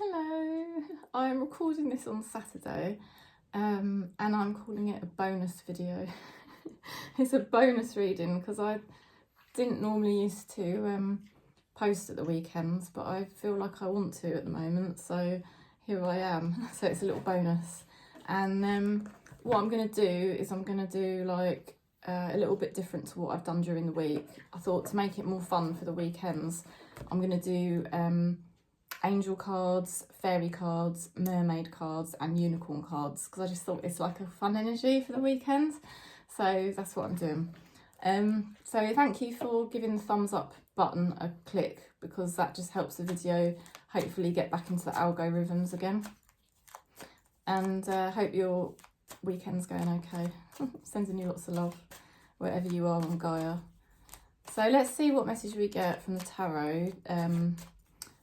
Hello, I'm recording this on Saturday and I'm calling it a bonus video. It's a bonus reading because I didn't normally used to post at the weekends, but I feel like I want to at the moment, so here I am. So it's a little bonus, and what I'm going to do is I'm going to do like a little bit different to what I've done during the week. I thought to make it more fun for the weekends, I'm going to do angel cards, fairy cards, mermaid cards and unicorn cards, because I just thought it's like a fun energy for the weekend, so that's what I'm doing. So thank you for giving the thumbs up button a click, because that just helps the video hopefully get back into the algorithms again, and hope your weekend's going okay. Sending you lots of love wherever you are on Gaia. So let's see what message we get from the tarot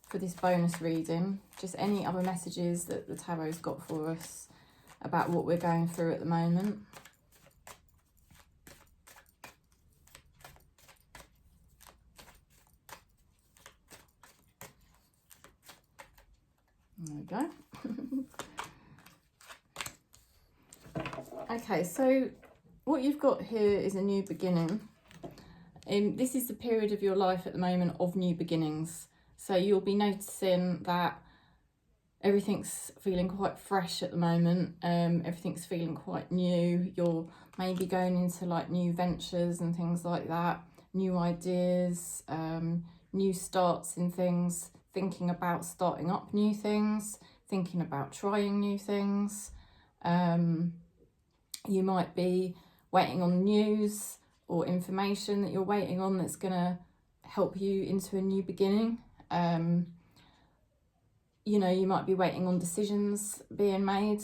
for this bonus reading. Just any other messages that the tarot's got for us about what we're going through at the moment. There we go. Okay, so what you've got here is a new beginning. This is the period of your life at the moment of new beginnings. So you'll be noticing that everything's feeling quite fresh at the moment. Everything's feeling quite new. You're maybe going into like new ventures and things like that, new ideas, new starts in things, thinking about starting up new things, thinking about trying new things. You might be waiting on news or information that you're waiting on that's going to help you into a new beginning. You know, you might be waiting on decisions being made,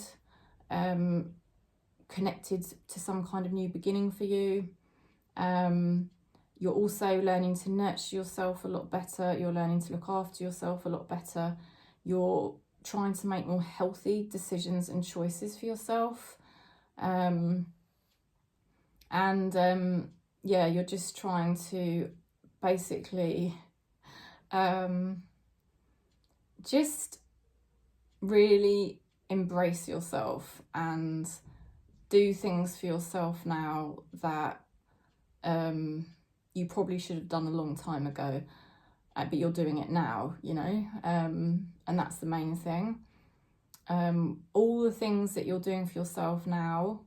connected to some kind of new beginning for you. You're also learning to nurture yourself a lot better. You're learning to look after yourself a lot better. You're trying to make more healthy decisions and choices for yourself. Yeah, you're just trying to basically just really embrace yourself and do things for yourself now that you probably should have done a long time ago, but you're doing it now, you know, and that's the main thing. All the things that you're doing for yourself now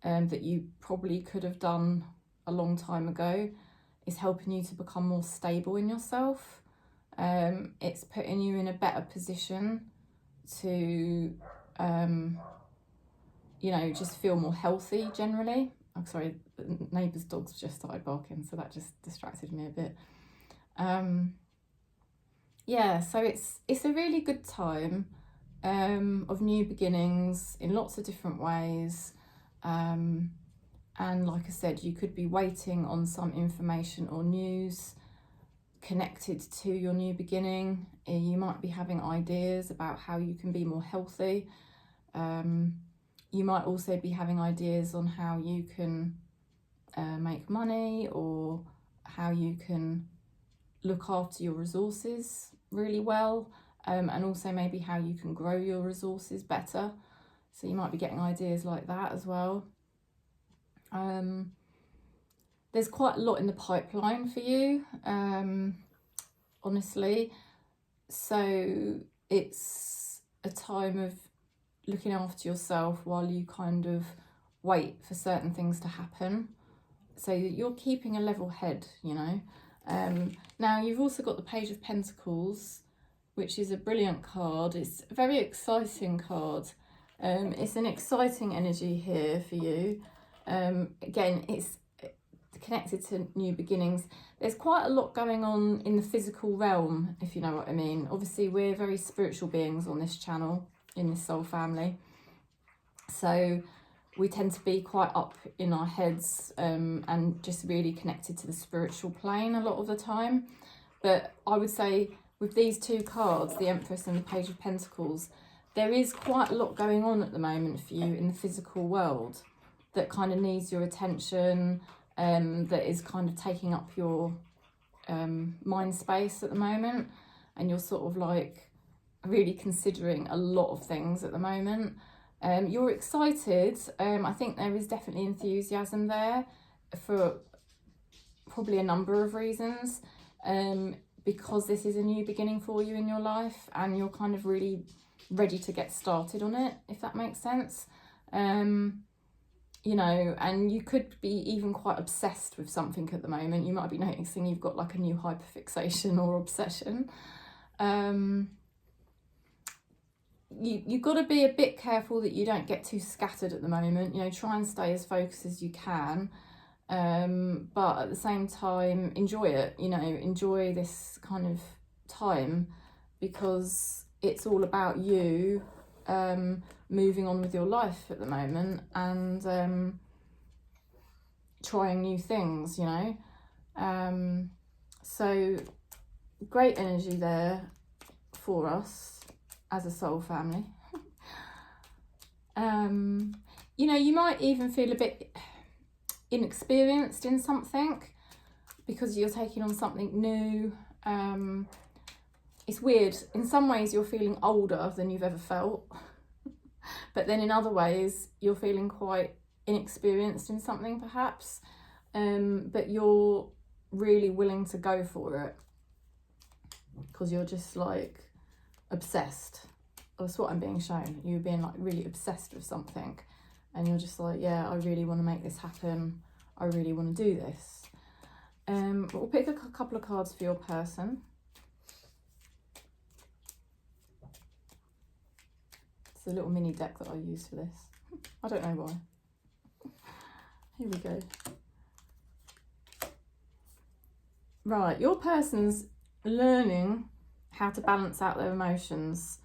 that you probably could have done a long time ago is helping you to become more stable in yourself. It's putting you in a better position to, you know, just feel more healthy generally. I'm sorry, the neighbour's dogs just started barking, so that just distracted me a bit. Yeah, so it's a really good time of new beginnings in lots of different ways. And like I said, you could be waiting on some information or news connected to your new beginning. You might be having ideas about how you can be more healthy. You might also be having ideas on how you can make money, or how you can look after your resources really well, and also maybe how you can grow your resources better. So you might be getting ideas like that as well. There's quite a lot in the pipeline for you, honestly. So it's a time of looking after yourself while you kind of wait for certain things to happen. So you're keeping a level head, you know. Now you've also got the Page of Pentacles, which is a brilliant card. It's a very exciting card. It's an exciting energy here for you. Again, it's connected to new beginnings. There's quite a lot going on in the physical realm, if you know what I mean. Obviously, we're very spiritual beings on this channel, in this soul family. So we tend to be quite up in our heads and just really connected to the spiritual plane a lot of the time. But I would say with these two cards, the Empress and the Page of Pentacles, there is quite a lot going on at the moment for you in the physical world that kind of needs your attention, that is kind of taking up your mind space at the moment, and you're sort of like really considering a lot of things at the moment. You're excited. I think there is definitely enthusiasm there for probably a number of reasons. Because this is a new beginning for you in your life, and you're kind of really ready to get started on it, if that makes sense. You know, and you could be even quite obsessed with something at the moment. You might be noticing you've got like a new hyperfixation or obsession. You've got to be a bit careful that you don't get too scattered at the moment. You know, try and stay as focused as you can. But at the same time, enjoy it, you know, enjoy this kind of time, because it's all about you moving on with your life at the moment, and trying new things, you know. So great energy there for us as a soul family. You know, you might even feel a bit inexperienced in something because you're taking on something new. It's weird. In some ways you're feeling older than you've ever felt, but then in other ways you're feeling quite inexperienced in something perhaps, but you're really willing to go for it because you're just like obsessed. That's what I'm being shown. You're being like really obsessed with something, and you're just like, yeah, I really want to make this happen. I really want to do this. We'll pick a couple of cards for your person. It's a little mini deck that I use for this. I don't know why. Here we go. Right, your person's learning how to balance out their emotions.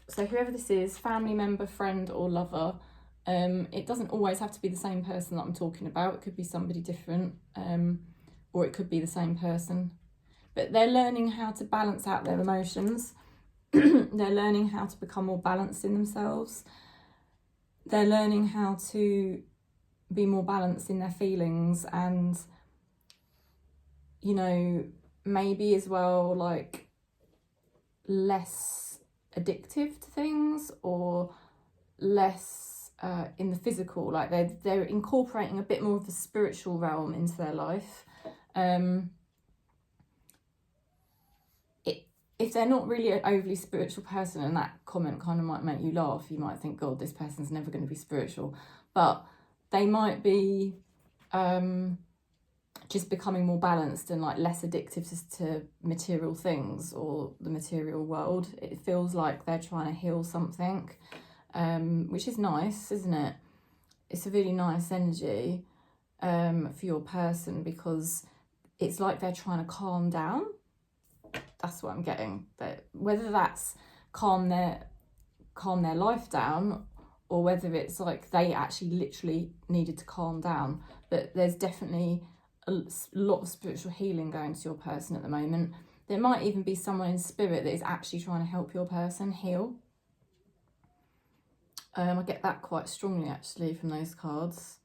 So whoever this is, family member, friend or lover, it doesn't always have to be the same person that I'm talking about. It could be somebody different, or it could be the same person. But they're learning how to balance out their emotions. They're learning how to become more balanced in themselves. They're learning how to be more balanced in their feelings, and, you know, maybe as well, like, less addictive to things, or less in the physical. Like they're incorporating a bit more of the spiritual realm into their life. If they're not really an overly spiritual person, and that comment kind of might make you laugh, you might think, God, this person's never going to be spiritual, but they might be just becoming more balanced and like less addictive to material things or the material world. It feels like they're trying to heal something, which is nice, isn't it? It's a really nice energy for your person, because it's like they're trying to calm down. That's what I'm getting. But whether that's calm their life down, or whether it's like they actually literally needed to calm down, but there's definitely a lot of spiritual healing going to your person at the moment. There might even be someone in spirit that is actually trying to help your person heal. I get that quite strongly actually from those cards.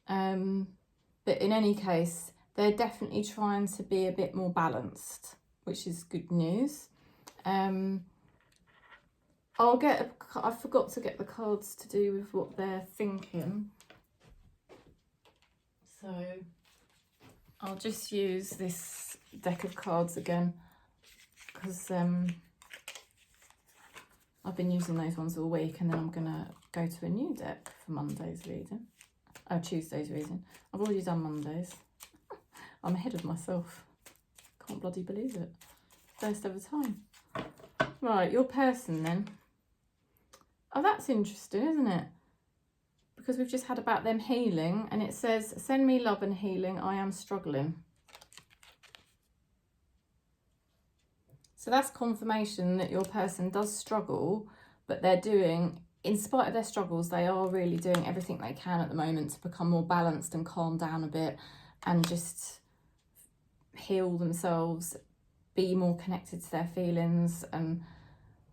But in any case, they're definitely trying to be a bit more balanced, which is good news. I forgot to get the cards to do with what they're thinking. So I'll just use this deck of cards again, because I've been using those ones all week, and then I'm going to go to a new deck for Monday's reading. Tuesday's reading. I've already done Mondays. I'm ahead of myself. Can't bloody believe it. First ever time. Right, your person then. Oh, that's interesting, isn't it? Because we've just had about them healing, and it says, send me love and healing, I am struggling. So that's confirmation that your person does struggle, but they're doing, in spite of their struggles, they are really doing everything they can at the moment to become more balanced and calm down a bit, and just heal themselves, be more connected to their feelings, and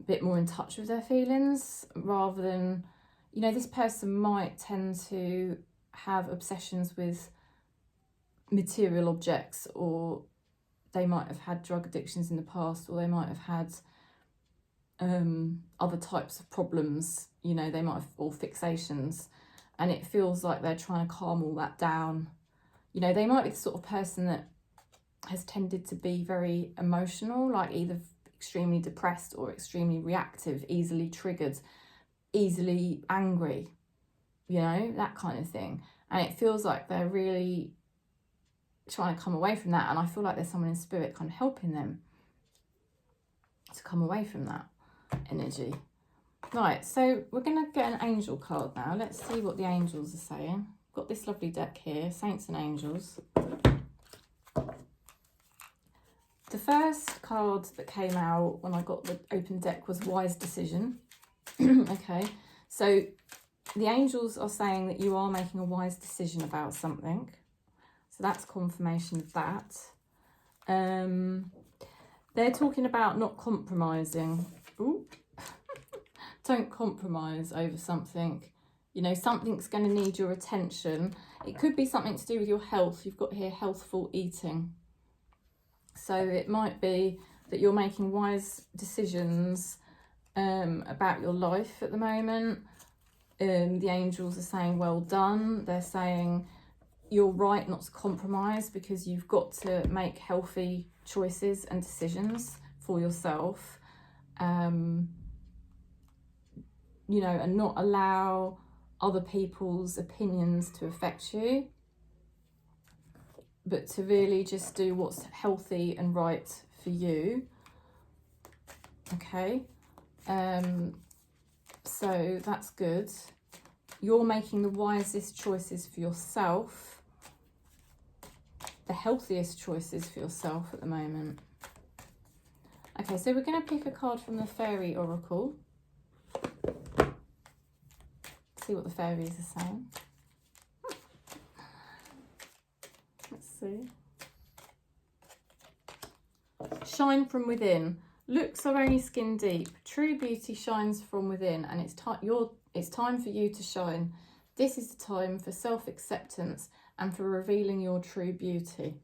a bit more in touch with their feelings, rather than, you know, this person might tend to have obsessions with material objects, or they might have had drug addictions in the past, or they might have had other types of problems, you know, they might have, or fixations, and it feels like they're trying to calm all that down. You know, they might be the sort of person that has tended to be very emotional, like either extremely depressed or extremely reactive, easily triggered, easily angry, you know, that kind of thing. And it feels like they're really trying to come away from that, and I feel like there's someone in spirit kind of helping them to come away from that energy. Right, so we're going to get an angel card now. Let's see what the angels are saying. Got this lovely deck here, Saints and Angels. The first card that came out when I got the open deck was Wise Decision. Okay, so the angels are saying that you are making a wise decision about something. So that's confirmation of that. They're talking about not compromising. Ooh. Don't compromise over something. You know, something's going to need your attention. It could be something to do with your health. You've got here healthful eating. So it might be that you're making wise decisions about your life at the moment. The angels are saying well done. They're saying you're right not to compromise, because you've got to make healthy choices and decisions for yourself. You know, and not allow other people's opinions to affect you, but to really just do what's healthy and right for you. Okay, so that's good. You're making the wisest choices for yourself, the healthiest choices for yourself at the moment. Okay, so we're going to pick a card from the Fairy Oracle. See what the fairies are saying. Let's see. Shine from within. Looks are only skin deep. True beauty shines from within, and it's time for you to shine. This is the time for self-acceptance and for revealing your true beauty.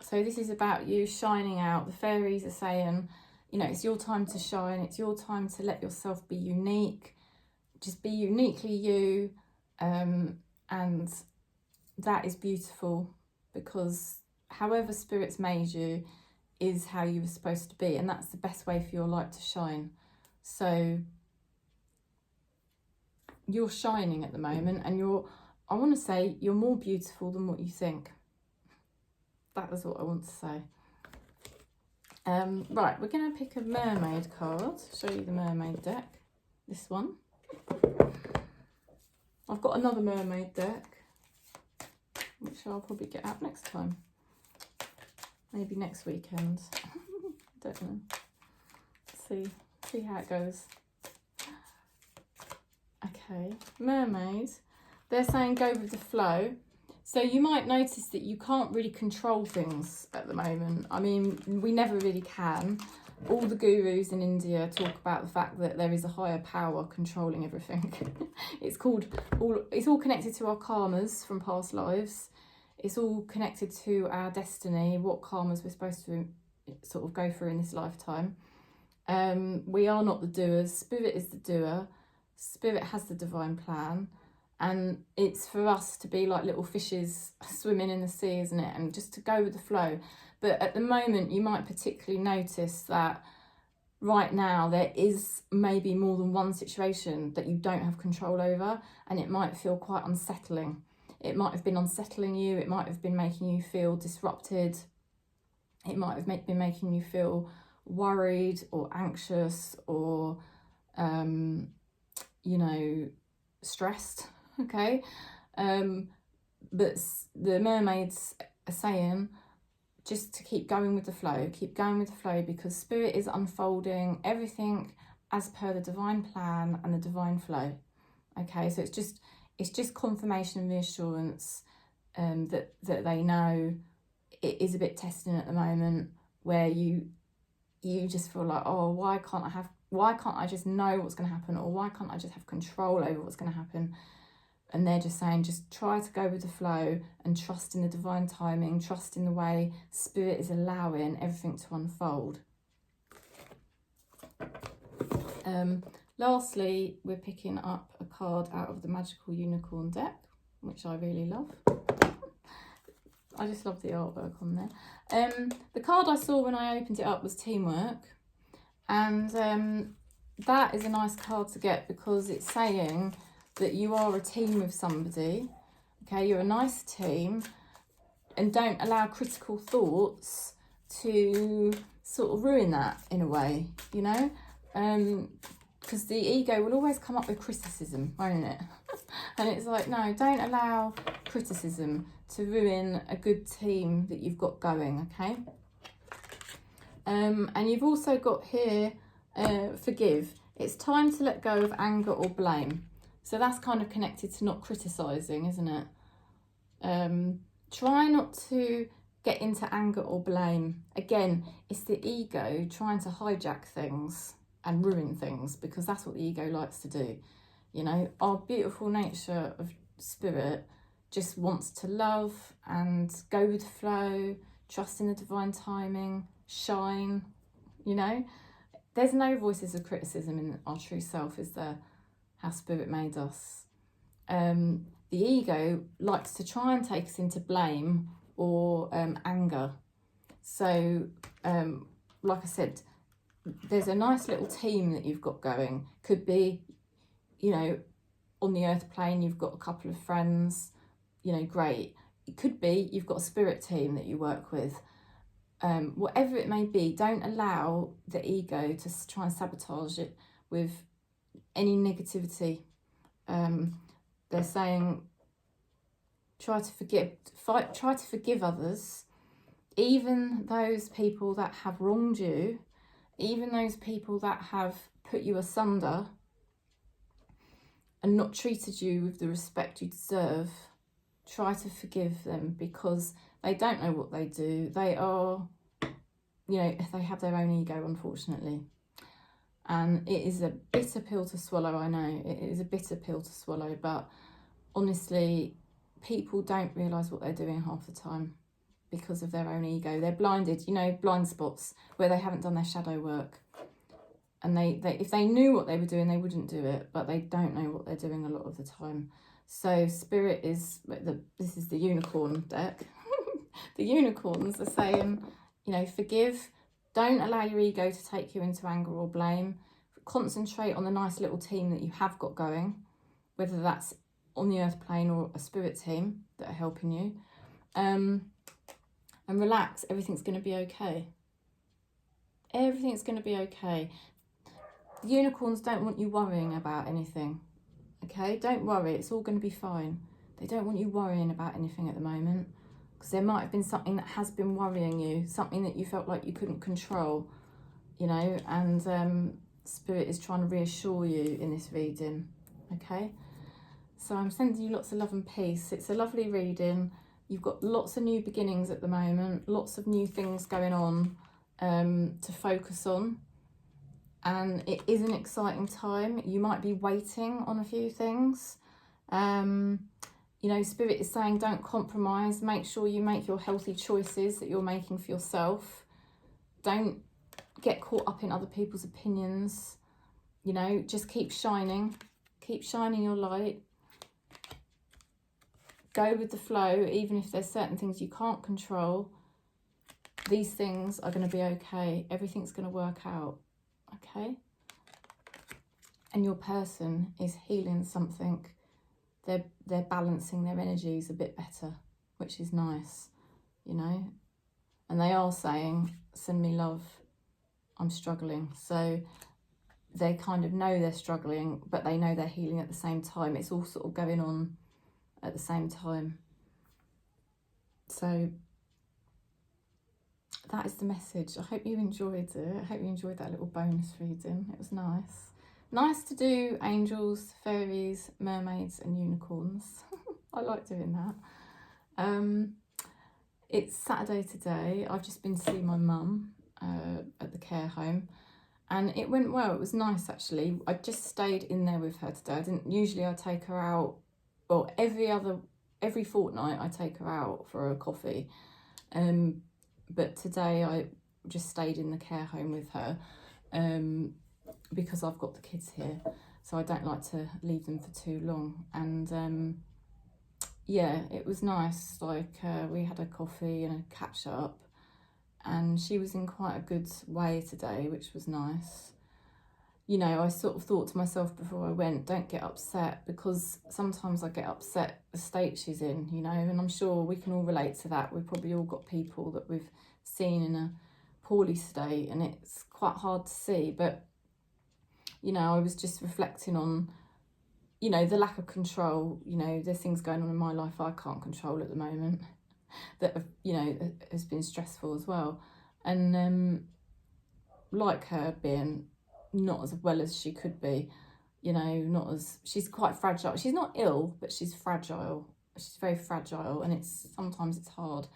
So this is about you shining out. The fairies are saying, you know, it's your time to shine. It's your time to let yourself be unique. Just be uniquely you. And that is beautiful, because however Spirit's made you is how you were supposed to be. And that's the best way for your light to shine. So you're shining at the moment, and I want to say, you're more beautiful than what you think. That is what I want to say. Right, we're going to pick a Mermaid card, show you the Mermaid deck, this one. I've got another Mermaid deck, which I'll probably get out next time. Maybe next weekend. Don't know. See how it goes. Okay, Mermaid. They're saying go with the flow. So you might notice that you can't really control things at the moment. I mean, we never really can. All the gurus in India talk about the fact that there is a higher power controlling everything. It's all connected to our karmas from past lives. It's all connected to our destiny, what karmas we're supposed to sort of go through in this lifetime. We are not the doers. Spirit is the doer. Spirit has the divine plan. And it's for us to be like little fishes swimming in the sea, isn't it? And just to go with the flow. But at the moment, you might particularly notice that right now there is maybe more than one situation that you don't have control over, and it might feel quite unsettling. It might have been unsettling you. It might have been making you feel disrupted. It might have been making you feel worried or anxious or, you know, stressed. Okay, but the mermaids are saying just to keep going with the flow, because Spirit is unfolding everything as per the divine plan and the divine flow. Okay, so it's just confirmation and reassurance that they know it is a bit testing at the moment, where you just feel like, oh, why can't I just know what's going to happen, or why can't I just have control over what's going to happen? And they're just saying, just try to go with the flow and trust in the divine timing, trust in the way Spirit is allowing everything to unfold. Lastly, we're picking up a card out of the Magical Unicorn deck, which I really love. I just love the artwork on there. The card I saw when I opened it up was Teamwork. And that is a nice card to get because it's saying that you are a team with somebody. Okay, you're a nice team. And don't allow critical thoughts to sort of ruin that in a way, you know? Because the ego will always come up with criticism, won't it? And it's like, no, don't allow criticism to ruin a good team that you've got going, okay? And you've also got here, forgive. It's time to let go of anger or blame. So that's kind of connected to not criticising, isn't it? Try not to get into anger or blame. Again, it's the ego trying to hijack things and ruin things, because that's what the ego likes to do. You know, our beautiful nature of spirit just wants to love and go with the flow, trust in the divine timing, shine, you know. There's no voices of criticism in our true self, is there? How Spirit made us. The ego likes to try and take us into blame or anger. So, like I said, there's a nice little team that you've got going. Could be, you know, on the earth plane, you've got a couple of friends, you know, great. It could be you've got a spirit team that you work with. Whatever it may be, don't allow the ego to try and sabotage it with any negativity. They're saying, try to forgive others, even those people that have wronged you, even those people that have put you asunder and not treated you with the respect you deserve. Try to forgive them, because they don't know what they do. They are, you know, they have their own ego, unfortunately. And it is a bitter pill to swallow, I know. It is a bitter pill to swallow, but honestly, people don't realise what they're doing half the time because of their own ego. They're blinded, you know, blind spots where they haven't done their shadow work. And they if they knew what they were doing, they wouldn't do it, but they don't know what they're doing a lot of the time. So Spirit is, this is the unicorn deck. The unicorns are saying, you know, forgive. Don't allow your ego to take you into anger or blame. Concentrate on the nice little team that you have got going, whether that's on the earth plane or a spirit team that are helping you. And relax, everything's going to be okay. Everything's going to be okay. The unicorns don't want you worrying about anything, okay? Don't worry, it's all going to be fine. They don't want you worrying about anything at the moment, because there might have been something that has been worrying you, something that you felt like you couldn't control, you know, and Spirit is trying to reassure you in this reading, okay? So I'm sending you lots of love and peace. It's a lovely reading. You've got lots of new beginnings at the moment, lots of new things going on to focus on. And it is an exciting time. You might be waiting on a few things. You know, Spirit is saying don't compromise. Make sure you make your healthy choices that you're making for yourself. Don't get caught up in other people's opinions. You know, just keep shining. Keep shining your light. Go with the flow, even if there's certain things you can't control. These things are going to be okay. Everything's going to work out. Okay? And your person is healing something. They're balancing their energies a bit better, which is nice, you know. And they are saying, send me love, I'm struggling. So they kind of know they're struggling, but they know they're healing at the same time. It's all sort of going on at the same time. So that is the message. I hope you enjoyed it. I hope you enjoyed that little bonus reading. It was nice. Nice to do angels, fairies, mermaids and unicorns. I like doing that. It's Saturday today. I've just been to see my mum at the care home, and it went well. It was nice actually. I just stayed in there with her today. Usually I take her out well, every fortnight I take her out for a coffee. But today I just stayed in the care home with her because I've got the kids here, so I don't like to leave them for too long. And yeah, it was nice. Like we had a coffee and a catch up, and she was in quite a good way today, which was nice. You know, I sort of thought to myself before I went, don't get upset, because sometimes I get upset the state she's in, you know, and I'm sure we can all relate to that. We've probably all got people that we've seen in a poorly state, and it's quite hard to see. But, you know, I was just reflecting on, you know, the lack of control. You know, there's things going on in my life I can't control at the moment that, have, you know, has been stressful as well. And like her being not as well as she could be, you know, not as, she's quite fragile. She's not ill, but she's fragile. She's very fragile, and sometimes it's hard.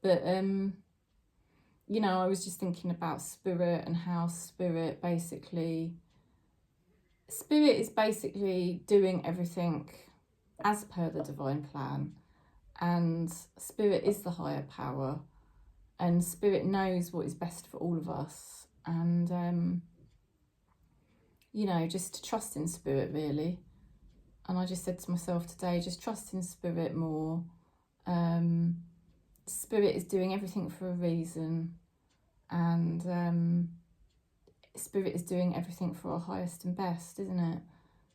But you know, I was just thinking about spirit and how spirit is basically doing everything as per the divine plan, and spirit is the higher power, and spirit knows what is best for all of us. And you know, just to trust in spirit, really. And I just said to myself today, just trust in spirit more. Spirit is doing everything for a reason, and spirit is doing everything for our highest and best, isn't it?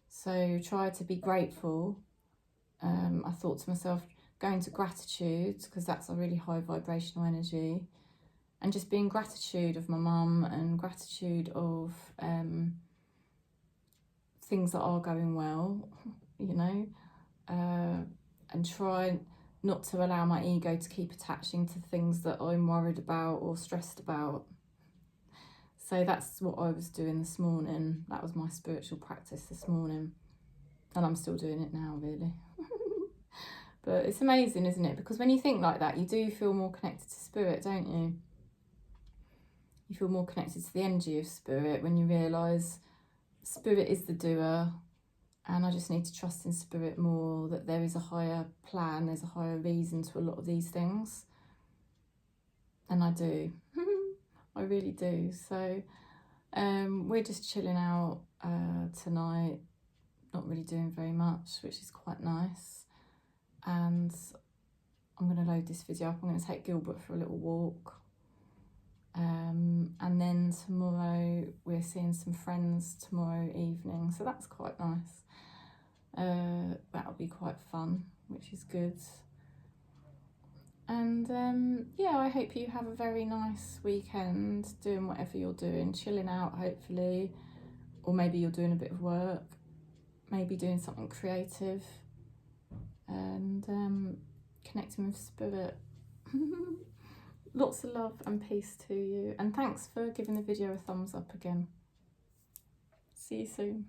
So try to be grateful. I thought to myself, going to gratitude, because that's a really high vibrational energy, and just being gratitude of my mum and gratitude of things that are going well, you know, and try not to allow my ego to keep attaching to things that I'm worried about or stressed about. So that's what I was doing this morning. That was my spiritual practice this morning, and I'm still doing it now, really. But it's amazing, isn't it? Because when you think like that, you do feel more connected to spirit, don't you? You feel more connected to the energy of spirit when you realise spirit is the doer, and I just need to trust in spirit more, that there is a higher plan, there's a higher reason to a lot of these things. And I do. I really do. So we're just chilling out tonight, not really doing very much, which is quite nice. And I'm going to load this video up. I'm going to take Gilbert for a little walk. And then tomorrow we're seeing some friends tomorrow evening, so that's quite nice. That'll be quite fun, which is good. And yeah, I hope you have a very nice weekend, doing whatever you're doing, chilling out hopefully, or maybe you're doing a bit of work, maybe doing something creative, and connecting with spirit. Lots of love and peace to you, and thanks for giving the video a thumbs up again. See you soon.